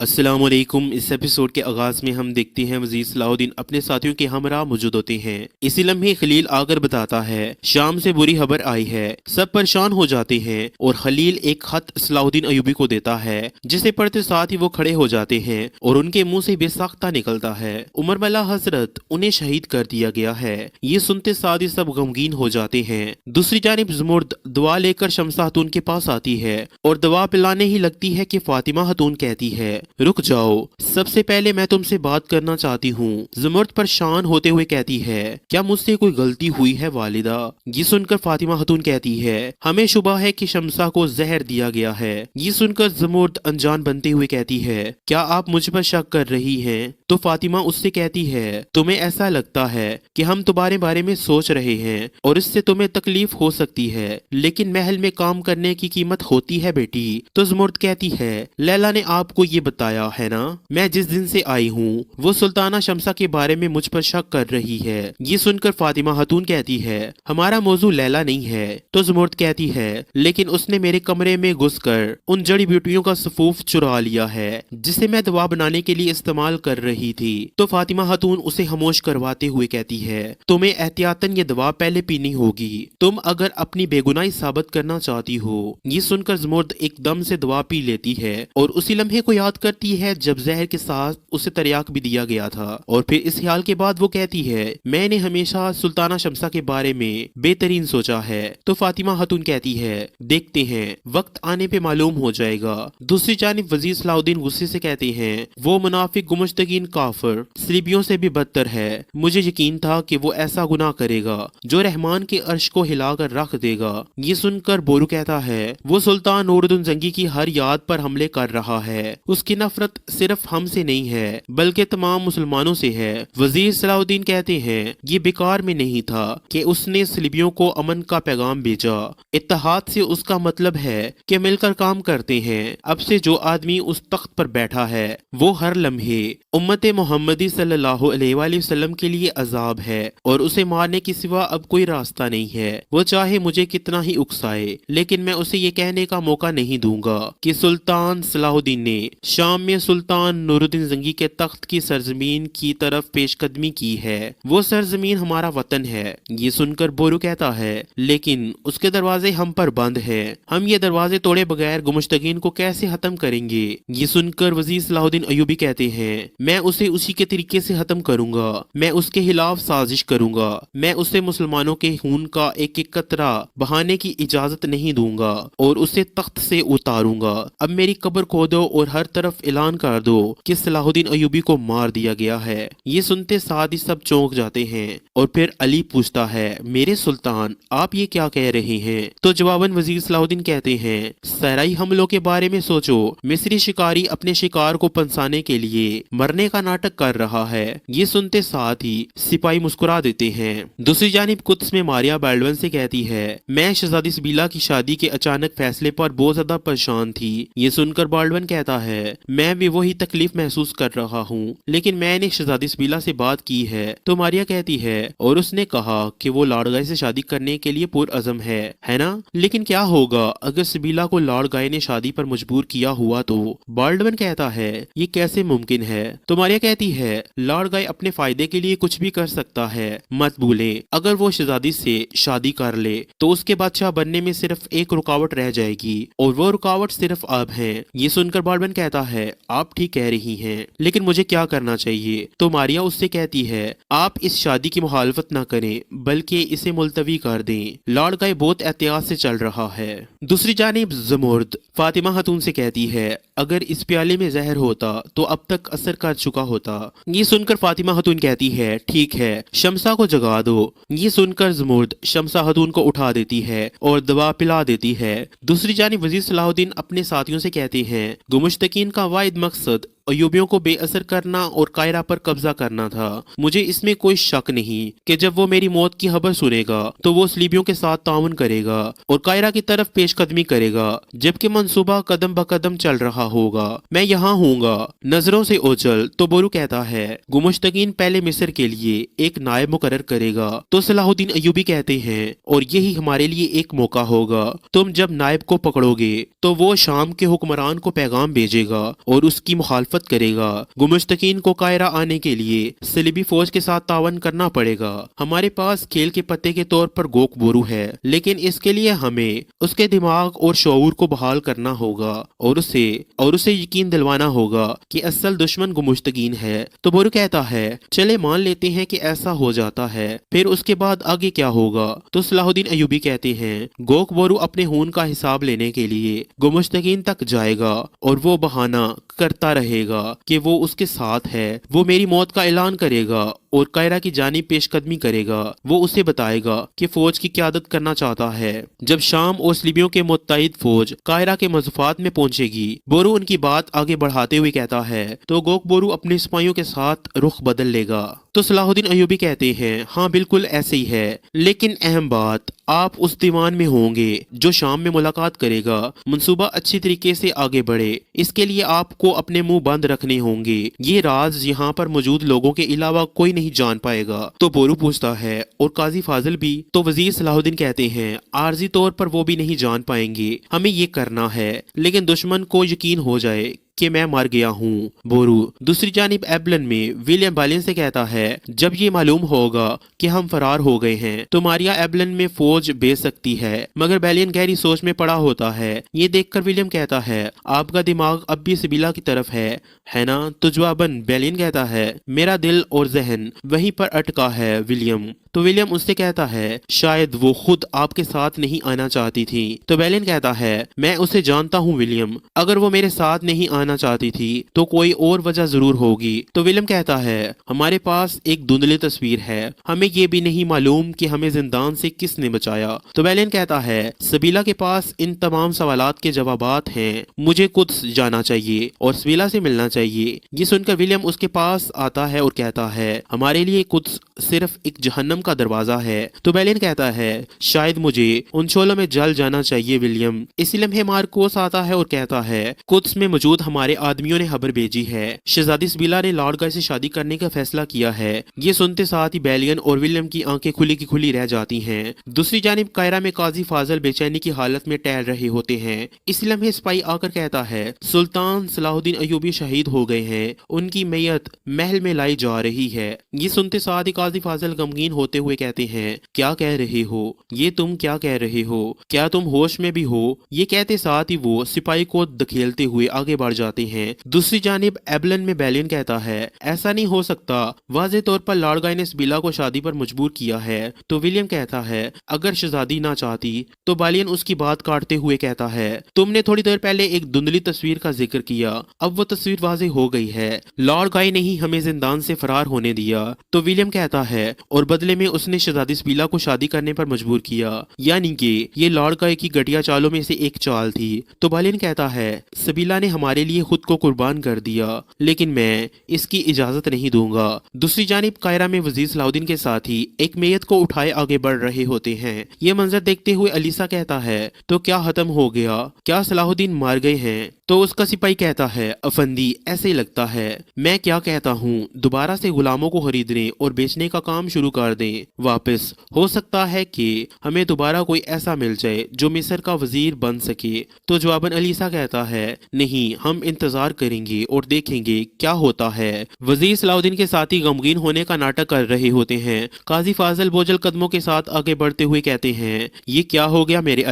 السلام علیکم۔ اس ایپیسوڈ کے آغاز میں ہم دیکھتے ہیں وزیر صلاح الدین اپنے ساتھیوں کے ہمراہ موجود ہوتے ہیں۔ اسی لمحے خلیل آ کر بتاتا ہے شام سے بری خبر آئی ہے۔ سب پریشان ہو جاتے ہیں اور خلیل ایک خط صلاح الدین ایوبی کو دیتا ہے جسے پڑھتے ساتھ ہی وہ کھڑے ہو جاتے ہیں اور ان کے منہ سے بے ساختہ نکلتا ہے عمر ملا حضرت انہیں شہید کر دیا گیا ہے۔ یہ سنتے ساتھ ہی سب غمگین ہو جاتے ہیں۔ دوسری جانب زمرد دعا لے کر شمس خاتون کے پاس آتی ہے اور دعا پلانے ہی لگتی ہے کہ فاطمہ خاتون کہتی ہے رک جاؤ، سب سے پہلے میں تم سے بات کرنا چاہتی ہوں۔ زمرد پریشان ہوتے ہوئے کہتی ہے کیا مجھ سے کوئی غلطی ہوئی ہے والدہ؟ یہ سن کر فاطمہ خاتون کہتی ہے ہمیں شبہ ہے کہ شمسہ کو زہر دیا گیا ہے۔ یہ سن کر زمرد انجان بنتے ہوئے کہتی ہے کیا آپ مجھ پر شک کر رہی ہیں؟ تو فاطمہ اس سے کہتی ہے تمہیں ایسا لگتا ہے کہ ہم تمہارے بارے میں سوچ رہے ہیں اور اس سے تمہیں تکلیف ہو سکتی ہے، لیکن محل میں کام کرنے کی قیمت ہوتی ہے بیٹی۔ تو زمرد کہتی ہے لیلا نے آپ کو یہ بتایا ہے نا، میں جس دن سے آئی ہوں وہ سلطانہ شمسہ کے بارے میں مجھ پر شک کر رہی ہے۔ یہ سن کر فاطمہ خاتون کہتی ہے ہمارا موضوع لیلا نہیں ہے۔ تو زمرد کہتی ہے لیکن اس نے میرے کمرے میں گھس کر ان جڑی بوٹیوں کا سفوف چرا لیا ہے جسے میں دوا بنانے کے لیے استعمال کر رہی تھی۔ تو فاطمہ خاتون اسے خاموش کرواتے ہوئے کہتی ہے تمہیں احتیاطاً یہ دوا پہلے پینی ہوگی، تم اگر اپنی بے گناہی ثابت کرنا چاہتی ہو۔ یہ سن کر زمرد ایک دم سے دوا پی لیتی ہے اور اسی لمحے کو یاد کرتی ہے جب زہر کے ساتھ اسے تریاک بھی دیا گیا تھا، اور پھر اس خیال کے بعد وہ کہتی ہے میں نے ہمیشہ سلطانہ شمسہ کے بارے میں بہترین سوچا ہے۔ تو فاطمہ خاتون کہتی ہے دیکھتے ہیں وقت آنے پہ معلوم ہو جائے گا۔ دوسری جانب وزیر صلاح الدین غصے سے کہتے ہیں وہ منافق گمشتگین کافر صلیبیوں سے بھی بدتر ہے، مجھے یقین تھا کہ وہ ایسا گناہ کرے گا جو رحمان کے عرش کو ہلا کر رکھ دے گا۔ یہ سن کر بورو کہتا ہے وہ سلطان نور الدین زنگی کی ہر یاد پر حملے کر رہا ہے، اس کی نفرت صرف ہم سے نہیں ہے بلکہ تمام مسلمانوں سے ہے۔ وزیر صلاح الدین کہتے ہیں یہ بیکار میں نہیں تھا کہ اس نے صلیبیوں کو امن کا پیغام بھیجا، اتحاد سے اس کا مطلب ہے کہ مل کر کام کرتے ہیں۔ اب سے جو آدمی اس تخت پر بیٹھا ہے وہ ہر لمحے امت محمدی صلی اللہ علیہ وآلہ وسلم کے لیے عذاب ہے اور اسے مارنے کے سوا اب کوئی راستہ نہیں ہے۔ وہ چاہے مجھے کتنا ہی اکسائے لیکن میں اسے یہ کہنے کا موقع نہیں دوں گا کہ سلطان صلاح الدین نے شام میں سلطان نور الدین زنگی کے تخت کی سرزمین کی طرف پیش قدمی کی ہے، وہ سرزمین ہمارا وطن ہے۔ یہ سن کر بورو کہتا ہے لیکن اس کے دروازے ہم پر بند ہیں، ہم یہ دروازے توڑے بغیر گمشتگین کو کیسے ختم کریں گے؟ یہ سن کر وزیر صلاح الدین ایوبی کہتے ہیں میں اسے اسی کے طریقے سے ختم کروں گا، میں اس کے خلاف سازش کروں گا، میں اسے مسلمانوں کے خون کا ایک ایک قطرہ بہانے کی اجازت نہیں دوں گا اور اسے تخت سے اتاروں گا۔ اب میری قبر کھودو اور ہر طرف اعلان کر دو کہ صلاح الدین ایوبی کو مار دیا گیا ہے۔ یہ سنتے ساتھ ہی سب چونک جاتے ہیں اور پھر علی پوچھتا ہے میرے سلطان آپ یہ کیا کہہ رہے ہیں؟ تو جواباً وزیر صلاح الدین کہتے ہیں صحرائی حملوں کے بارے میں سوچو، مصری شکاری اپنے شکار کو پنسانے کے لیے مرنے کا ناٹک کر رہا ہے۔ یہ سنتے ساتھ ہی سپاہی مسکرا دیتے ہیں۔ دوسری جانب قدس میں ماریا بیلڈون سے کہتی ہے میں شہزادی سبیلا کی شادی کے اچانک فیصلے پر بہت زیادہ پریشان تھی۔ یہ سن کر بالڈون کہتا ہے میں بھی وہی تکلیف محسوس کر رہا ہوں لیکن میں نے شہزادی سبیلا سے بات کی ہے۔ تو ماریا کہتی ہے اور اس نے کہا کہ وہ لاڑگائے سے شادی کرنے کے لیے پرعزم ہے نا؟ لیکن کیا ہوگا اگر سبیلا کو لاڑگائے نے شادی پر مجبور کیا ہوا تو؟ بالڈون کہتا ہے یہ کیسے ممکن ہے؟ تو ماریا کہتی ہے لاڑگائے اپنے فائدے کے لیے کچھ بھی کر سکتا ہے، مت بھولیں اگر وہ شہزادی سے شادی کر لے تو اس کے بادشاہ بننے میں صرف ایک رکاوٹ رہ جائے گی اور وہ رکاوٹ صرف آپ ہیں۔ یہ سن کر بالڈون کہتا ہے آپ ٹھیک کہہ رہی ہیں لیکن مجھے کیا کرنا چاہیے؟ تو ماریا اس سے کہتی ہے آپ اس شادی کی مخالفت نہ کریں بلکہ اسے ملتوی کر دیں، لاڑگائے بہت احتیاط سے چل رہا ہے۔ دوسری جانب زمرد فاطمہ خاتون سے کہتی ہے اگر اس پیالے میں زہر ہوتا تو اب تک اثر کر چکا ہوتا۔ یہ سن کر فاطمہ خاتون کہتی ہے ٹھیک ہے شمسہ کو جگا دو۔ یہ سن کر زمرد شمسہ خاتون کو اٹھا دیتی ہے اور دوا پلا دیتی ہے۔ دوسری جانب وزیر صلاح الدین اپنے ساتھیوں سے کہتے ہیں گمشتگین کا واحد مقصد अयूबियों को बेअसर करना और कायरा पर कब्जा करना था। मुझे इसमें कोई शक नहीं कि जब वो मेरी मौत की खबर सुनेगा तो वो सलीबियों के साथ ताउन करेगा और कायरा की तरफ पेशकदमी करेगा, जबकि मंसूबा कदम ब कदम चल रहा होगा। मैं यहाँ हूँगा। नजरों से ओझल तो बोरू कहता है, गुमुश्तकीन पहले मिस्र के लिए एक नायब मुकर्रर करेगा। तो सलाहुद्दीन अयूबी कहते हैं, और यही हमारे लिए एक मौका होगा। तुम जब नायब को पकड़ोगे तो वो शाम के हुक्मरान को पैगाम भेजेगा और उसकी मुखालफत करेगा। गुमुश्तकीन को कायरा आने के लिए सलीबी फौज के साथ तावन करना पड़ेगा। हमारे पास खेल के पत्ते के तौर पर गोक बोरू है, लेकिन इसके लिए हमें उसके दिमाग और शऊर को बहाल करना होगा और उसे यकीन दिलवाना होगा कि असल दुश्मन गुमुश्तकीन है। तो बोरू कहता है, चले मान लेते हैं कि ऐसा हो जाता है, फिर उसके बाद आगे क्या होगा? तो सलाहुद्दीन अयूबी कहते हैं, गोक बोरू अपने खून का हिसाब लेने के लिए गुमुश्तकीन तक जाएगा और वो बहाना करता रहेगा कि वो उसके साथ है। वो मेरी मौत का ऐलान करेगा और कायरा की जानिब पेशकदमी करेगा। वो उसे बताएगा कि फौज की क़यादत करना चाहता है। जब शाम और सलीबियों के मुत्तहिद फौज कायरा के मज़फ़ात में पहुंचेगी, बोरू उनकी बात आगे बढ़ाते हुए कहता है, तो गोक बोरू अपने सिपाहियों के साथ रुख बदल लेगा। तो सलाहुद्दीन अयूबी कहते हैं, हाँ बिल्कुल ऐसे ही है, लेकिन अहम बात, आप उस दीवान में होंगे जो शाम में मुलाकात करेगा। मंसूबा अच्छी तरीके से आगे बढ़े, इसके लिए आपको अपने मुंह बंद रखने होंगे। ये राज यहाँ पर मौजूद लोगों के अलावा कोई नहीं जान पाएगा। तो बोरू पूछता है, और काजी फाजिल भी? तो वजीर सलाहुद्दीन कहते हैं, आर्जी तौर पर वो भी नहीं जान पाएंगे। हमें ये करना है, लेकिन दुश्मन को यकीन हो जाए कि मैं मर गया हूँ। बोरू दूसरी जानिब एबलन में विलियम बालिन से कहता है, जब ये मालूम होगा कि हम फरार हो गए हैं तो मारिया एबलन में फौज भेज सकती है। मगर बैलियन गहरी सोच में पड़ा होता है। ये देखकर विलियम कहता है, आपका दिमाग अब भी सिबिला की तरफ है ना? तो जवाबन बैलियन कहता है, मेरा दिल और जहन वहीं पर अटका है विलियम। तो विलियम उससे कहता है, शायद वो खुद आपके साथ नहीं आना चाहती थी। तो बैलियन कहता है, मैं उसे जानता हूँ विलियम, अगर वो मेरे साथ नहीं आना चाहती थी तो कोई और वजह जरूर होगी। तो विलियम कहता है, हमारे पास एक धुंधली तस्वीर है, हमें ये भी नहीं मालूम कि हमें जिंदान से किसने बचाया। तो बैलियन कहता है, सबीला के पास इन तमाम सवालात के जवाबात हैं, मुझे कुद्स जाना चाहिए और सबीला से मिलना चाहिए। ये सुनकर विलियम उसके पास आता है और कहता है, हमारे लिए कुद्स सिर्फ एक जहन्नम का दरवाजा है। तो बैलियन कहता है, शायद मुझे उन शोलों में जल जाना चाहिए विलियम। इसी लम्हे मार्कोस आता है और कहता है, कुद्स में मौजूद हमारे आदमियों ने खबर भेजी है, शहजादी सबीला ने लॉर्ड गाय से शादी करने का फैसला किया है। ये सुनते साथ ही बैलियन और विलियम की आंखें खुली की खुली रह जाती हैं। दूसरी जानिब कायरा में काजी फाजल बेचैनी की हालत में टहल रहे होते हैं। इसी लम्हे सिपाही आकर कहता है, सुल्तान सलाहुद्दीन अयूबी शहीद हो गए हैं, उनकी मैयत महल में लाई जा रही है। ये सुनते साथ ही काजी फाजल गमगीन होते हुए कहते हैं, क्या कह रहे हो? ये तुम क्या कह रहे हो? क्या तुम होश में भी हो? ये कहते साथ ही वो सिपाही को धकेलते हुए आगे बढ़ जाते हैं। दूसरी जानिब एबलन में बैलियन कहता है, ऐसा नहीं हो सकता, वाज़े तौर पर लॉर्ड गाय ने सबीला को शादी पर मजबूर किया है। तो विलियम कहता है, अगर शहजादी ना चाहती? तो बैलियन उसकी बात काटते हुए कहता है, तुमने थोड़ी देर पहले एक धुंधली तस्वीर का जिक्र किया, अब वो तस्वीर वाज़े हो गई है। लॉर्ड गाय ने ही हमें जिंदान से फरार होने दिया। तो विलियम कहता है, और बदले में उसने शहजादी सबीला को शादी करने पर मजबूर किया, यानी कि ये लॉर्ड गाय की घटिया चालों में से एक चाल थी। तो बैलियन कहता है, सबीला ने हमारे लिए खुद को कुर्बान कर दिया, लेकिन मैं इसकी इजाजत नहीं दूंगा। दूसरी जानिब कायरा में वजीर सलाहुद्दीन के साथ ही एक मैयत को उठाए आगे बढ़ रहे होते हैं। ये मंजर देखते हुए अलीसा कहता है, तो क्या खत्म हो गया? क्या सलाहुद्दीन मार गए हैं? तो उसका सिपाही कहता है, अफंदी ऐसे ही लगता है। मैं क्या कहता हूँ, दोबारा से गुलामों को खरीदने और बेचने का काम शुरू कर दें वापस। हो सकता है कि हमें दोबारा कोई ऐसा मिल जाए जो मिस्र का वजीर बन सके। तो जवाबन अलीसा कहता है, नहीं, हम इंतजार करेंगे और देखेंगे क्या होता है। वजीर सलाहुद्दीन के साथी गमगीन होने का नाटक कर रहे होते हैं। काजी फाजल बोझल कदमों के साथ आगे बढ़ते हुए कहते हैं, ये क्या हो गया मेरे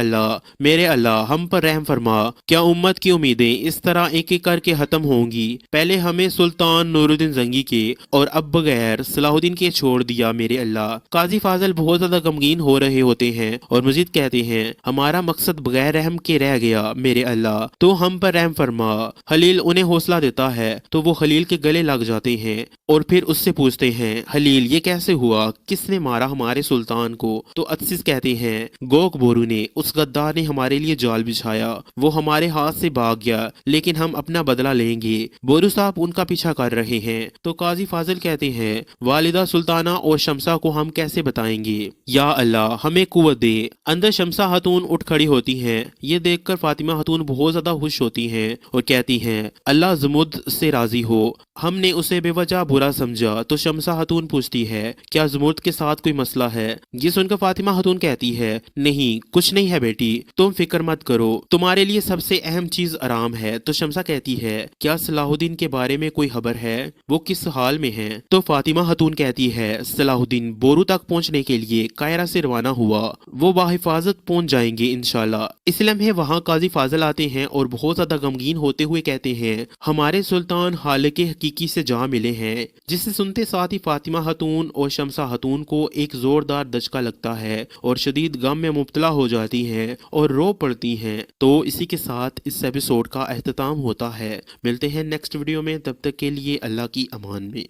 अल्लाह, हम पर रहम फरमा। क्या उम्मत की उम्मीदें इस तरह एक एक करके खत्म होंगी? पहले हमें सुल्तान नूरुद्दीन जंगी के और अब बगैर सलाहुद्दीन के छोड़ दिया मेरे अल्लाह। काजी फाजल बहुत ज्यादा गमगीन हो रहे होते हैं और मजीद कहते हैं, हमारा मकसद बगैर रहम के रह गया मेरे अल्लाह, तो हम पर रहम फरमा। खलील उन्हें हौसला देता है तो वो खलील के गले लग जाते हैं और फिर उससे पूछते हैं, खलील ये कैसे हुआ, किसने मारा हमारे सुल्तान को? तो अदसिस कहते हैं, गोक बोरू ने, उस गद्दार ने हमारे लिए जाल बिछाया, वो हमारे हाथ से भाग गया, लेकिन हम अपना बदला लेंगे। बोरू साहब उनका पीछा कर रहे हैं। तो काजी फाजिल कहते हैं, वालिदा सुल्ताना और शमसा को हम कैसे बताएंगे? या अल्लाह हमें कुव्वत दे। अंदर शमसा खातून उठ खड़ी होती हैं। ये देखकर फातिमा खातून बहुत ज्यादा खुश होती हैं और कहती हैं, अल्लाह ज़मुद से राजी हो, हमने उसे बेवजह बुरा समझा। तो शमसा खातून पूछती है, क्या ज़मुद के साथ कोई मसला है? ये सुनकर फातिमा खातून कहती है, नहीं कुछ नहीं है बेटी, तुम फिक्र मत करो, तुम्हारे लिए सबसे अहम चीज आराम है। तो शमसा कहती है, क्या सलाहुद्दीन के बारे में कोई खबर है, वो किस हाल में है? तो फातिमा खातून कहती है, सलाहुद्दीन बोरू तक पहुंचने के लिए कायरा से रवाना हुआ, वो बाहिफाजत पहुंच जाएंगे इंशाल्लाह। इस लम्हे वहाँ काजी फाजल आते हैं और बहुत ज्यादा गमगीन होते हुए कहते हैं, हमारे सुल्तान हालिक हकीकी से जा मिले हैं। जिसे सुनते साथ ही फातिमा खातून और शमसा खातून को एक जोरदार दचका लगता है और शदीद गम में मुब्तला हो जाती हैं और रो पड़ती हैं। तो इसी के साथ इस एपिसोड का अख्ताम होता है। मिलते हैं नेक्स्ट वीडियो में, तब तक के लिए अल्लाह की अमान में।